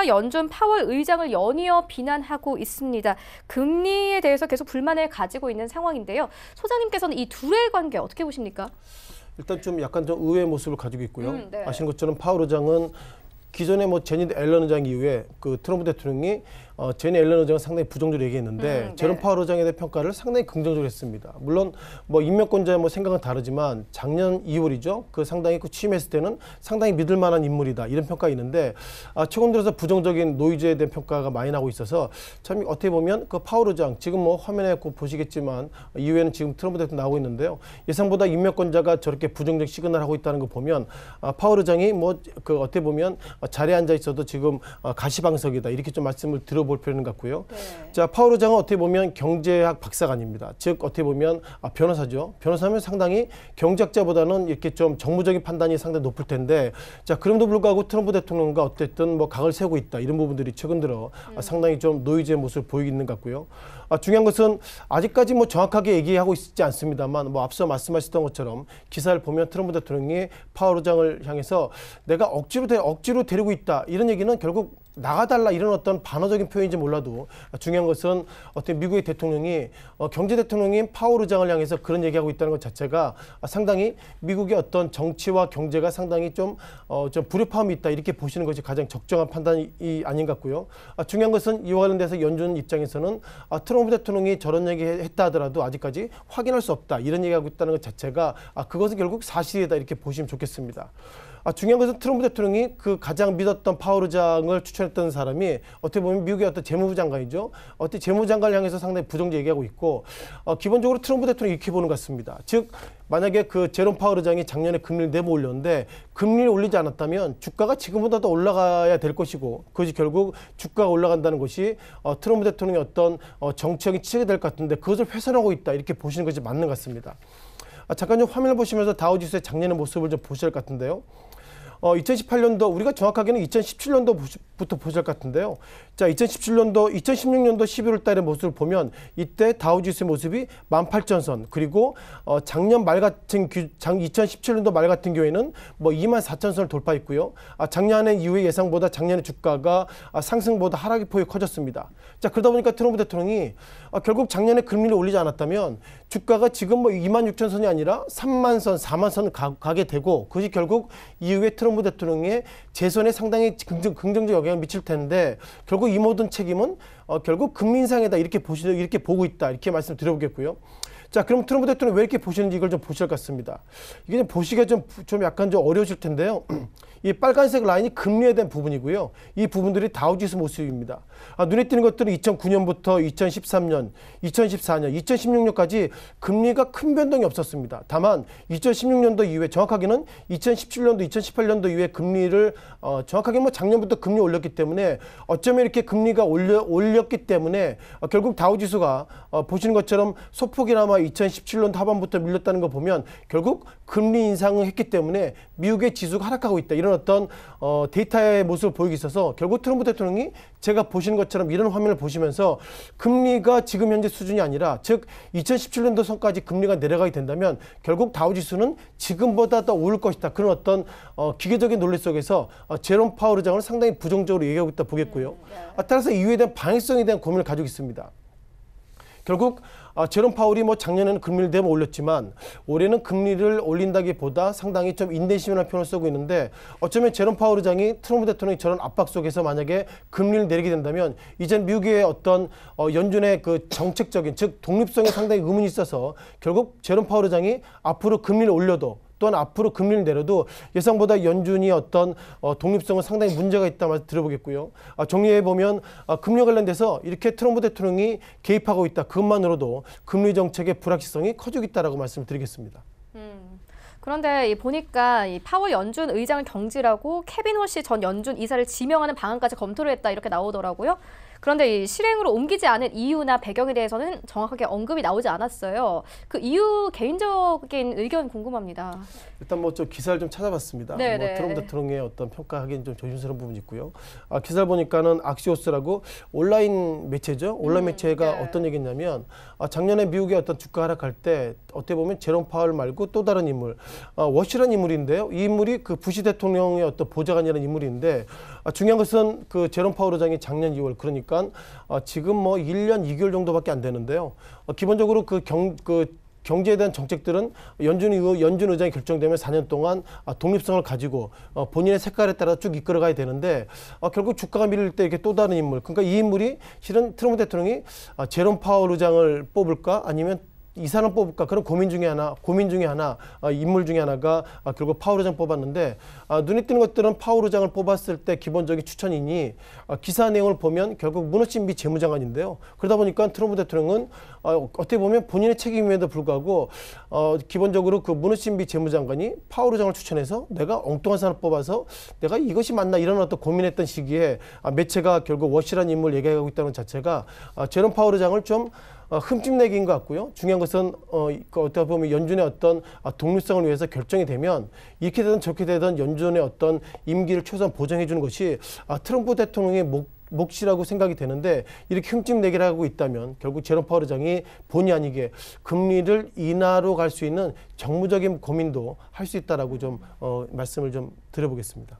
연준 파월 의장을 연이어 비난하고 있습니다. 금리에 대해서 계속 불만을 가지고 있는 상황인데요. 소장님께서는 이 둘의 관계 어떻게 보십니까? 일단 좀 약간 좀 의외의 모습을 가지고 있고요. 네. 아시는 것처럼 파월 의장은 기존에 뭐 제니 앨런 의장 이후에 그 트럼프 대통령이 제니 앨런 의장은 상당히 부정적으로 얘기했는데 제롬 파월 의장에 대한 평가를 상당히 긍정적으로 했습니다. 물론 뭐 인명권자의 뭐 생각은 다르지만 작년 2월이죠. 그 상당히 그 취임했을 때는 상당히 믿을 만한 인물이다 이런 평가가 있는데 최근 들어서 부정적인 노이즈에 대한 평가가 많이 나고 있어서 참 어떻게 보면 그 파월 의장 지금 뭐 화면에 꼭 보시겠지만 이후에는 지금 트럼프 대통령 나오고 있는데요. 예상보다 인명권자가 저렇게 부정적 시그널을 하고 있다는 거 보면 파월 의장이 뭐 그 어떻게 보면 자리에 앉아 있어도 지금 가시방석이다 이렇게 좀 말씀을 들어볼 필요는 같고요. 네. 자, 파월 의장은 어떻게 보면 경제학 박사가 아닙니다. 즉 어떻게 보면 변호사죠. 변호사면 상당히 경제학자보다는 이렇게 좀 정무적인 판단이 상당히 높을 텐데 자, 그럼에도 불구하고 트럼프 대통령과 어쨌든 뭐 각을 세우고 있다 이런 부분들이 최근 들어 상당히 좀 노이즈의 모습을 보이고 있는 것 같고요. 중요한 것은 아직까지 뭐 정확하게 얘기하고 있지 않습니다만 뭐 앞서 말씀하셨던 것처럼 기사를 보면 트럼프 대통령이 파월 의장을 향해서 내가 억지로 데리고 있다 이런 얘기는 결국 나가달라 이런 어떤 반어적인 표현인지 몰라도 중요한 것은 어떤 미국의 대통령이 경제 대통령인 파월 의장을 향해서 그런 얘기하고 있다는 것 자체가 상당히 미국의 어떤 정치와 경제가 상당히 좀 불협화음이 있다 이렇게 보시는 것이 가장 적정한 판단이 아닌 것 같고요. 중요한 것은 이와 관련돼서 연준 입장에서는 트럼프 대통령이 저런 얘기 했다 하더라도 아직까지 확인할 수 없다 이런 얘기하고 있다는 것 자체가 그것은 결국 사실이다 이렇게 보시면 좋겠습니다. 중요한 것은 트럼프 대통령이 그 가장 믿었던 파월 의장을 추천했던 사람이 어떻게 보면 미국의 어떤 재무부 장관이죠. 어떻게 재무부 장관을 향해서 상당히 부정적 얘기하고 있고 기본적으로 트럼프 대통령이 이렇게 보는 것 같습니다. 즉 만약에 그 제롬 파월 의장이 작년에 금리를 내부 올렸는데 금리를 올리지 않았다면 주가가 지금보다 더 올라가야 될 것이고 그것이 결국 주가가 올라간다는 것이 트럼프 대통령의 어떤 정치적인 치가 될 것 같은데 그것을 훼손하고 있다 이렇게 보시는 것이 맞는 것 같습니다. 잠깐 좀 화면을 보시면서 다우지수의 작년의 모습을 좀 보실 것 같은데요. 2018년도 우리가 정확하게는 2017년도부터 보실 것 같은데요. 자, 2016년도 12월 달의 모습을 보면 이때 다우지수의 모습이 18,000선 그리고 작년 말 같은 2017년도 말 같은 경우에는 뭐 24,000선을 돌파했고요. 작년에 이후의 예상보다 작년의 주가가 상승보다 하락의 폭이 커졌습니다. 자, 그러다 보니까 트럼프 대통령이 결국 작년에 금리를 올리지 않았다면 주가가 지금 뭐 26,000선이 아니라 3만선, 4만선 가게 되고 그것이 결국 이후에 트럼프 대통령의 재선에 상당히 긍정적 영향을 미칠 텐데 결국 이 모든 책임은 결국 금리 인상이다 이렇게 보고 있다 이렇게 말씀드려보겠고요. 자, 그럼 트럼프 대통령 왜 이렇게 보시는지 이걸 좀 보실 것 같습니다. 이게 좀 보시기가 좀 약간 좀 어려우실 텐데요. 이 빨간색 라인이 금리에 대한 부분이고요. 이 부분들이 다우지수 모습입니다. 눈에 띄는 것들은 2009년부터 2013년, 2014년, 2016년까지 금리가 큰 변동이 없었습니다. 다만 2016년도 이후에 정확하게는 2017년도, 2018년도 이후에 금리를 정확하게 뭐 작년부터 금리 올렸기 때문에 어쩌면 이렇게 금리가 올렸기 때문에 결국 다우지수가 보시는 것처럼 소폭이나마 2017년도 하반부터 밀렸다는 거 보면 결국 금리 인상을 했기 때문에 미국의 지수가 하락하고 있다. 이런 어떤 데이터의 모습을 보이고 있어서 결국 트럼프 대통령이 제가 보시는 것처럼 이런 화면을 보시면서 금리가 지금 현재 수준이 아니라 즉 2017년도 선까지 금리가 내려가게 된다면 결국 다우지수는 지금보다 더 오를 것이다. 그런 어떤 기계적인 논리 속에서 제롬 파월 의장을 상당히 부정적으로 얘기하고 있다 보겠고요. 따라서 이유에 대한 방향성에 대한 고민을 가지고 있습니다. 결국 제롬 파월이 뭐 작년에는 금리를 대면 올렸지만 올해는 금리를 올린다기보다 상당히 좀 인내심이라는 표현을 쓰고 있는데 어쩌면 제롬 파월 의장이 트럼프 대통령이 저런 압박 속에서 만약에 금리를 내리게 된다면 이젠 미국의 어떤 연준의 그 정책적인 즉 독립성에 상당히 의문이 있어서 결국 제롬 파월 의장이 앞으로 금리를 올려도 또한 앞으로 금리를 내려도 예상보다 연준이 어떤 독립성은 상당히 문제가 있다 말씀 드려보겠고요. 정리해보면 금리 관련돼서 이렇게 트럼프 대통령이 개입하고 있다. 그것만으로도 금리 정책의 불확실성이 커지고 있다라고 말씀드리겠습니다. 그런데 보니까 이 파월 연준 의장을 경질하고 케빈 호시 전 연준 이사를 지명하는 방안까지 검토를 했다 이렇게 나오더라고요. 그런데 이 실행으로 옮기지 않은 이유나 배경에 대해서는 정확하게 언급이 나오지 않았어요. 그 이유 개인적인 의견 궁금합니다. 일단 뭐 저 기사를 좀 찾아봤습니다. 뭐 트럼프 대통령의 어떤 평가하기는 좀 조심스러운 부분이 있고요. 기사를 보니까는 악시오스라고 온라인 매체죠. 온라인 매체가 어떤 얘기냐면 작년에 미국의 어떤 주가 하락할 때 어떻게 보면 제롬 파월 말고 또 다른 인물, 워시라는 인물인데요. 이 인물이 그 부시 대통령의 어떤 보좌관이라는 인물인데 중요한 것은 그 제롬 파월 의장이 작년 2월 그러니까 지금 뭐 1년 2개월 정도밖에 안 되는데요. 기본적으로 경제에 대한 정책들은 연준 의장이 결정되면 4년 동안 독립성을 가지고 본인의 색깔에 따라 쭉 이끌어가야 되는데 결국 주가가 밀릴 때 이렇게 또 다른 인물. 그러니까 이 인물이 실은 트럼프 대통령이 제롬 파월 의장을 뽑을까 아니면 이 사람 뽑을까 그런 고민 중에 하나 인물 중에 하나가 결국 파월 의장 뽑았는데 눈에 띄는 것들은 파월 의장을 뽑았을 때 기본적인 추천인이 기사 내용을 보면 결국 무너진 미 재무장관인데요. 그러다 보니까 트럼프 대통령은 어떻게 보면 본인의 책임임에도 불구하고 기본적으로 그 무너진 미 재무장관이 파월 의장을 추천해서 내가 엉뚱한 사람 뽑아서 내가 이것이 맞나 이런 어떤 고민했던 시기에 매체가 결국 워시라는 인물 얘기하고 있다는 자체가 제롬 파월 의장을 좀 흠집내기인 것 같고요. 중요한 것은 어떻게 보면 연준의 어떤 독립성을 위해서 결정이 되면 이렇게 되든 저렇게 되든 연준의 어떤 임기를 최소한 보장해 주는 것이 트럼프 대통령의 몫이라고 생각이 되는데 이렇게 흠집내기를 하고 있다면 결국 제롬 파월 의장이 본의 아니게 금리를 인하로 갈 수 있는 정무적인 고민도 할 수 있다라고 좀 말씀을 좀 드려보겠습니다.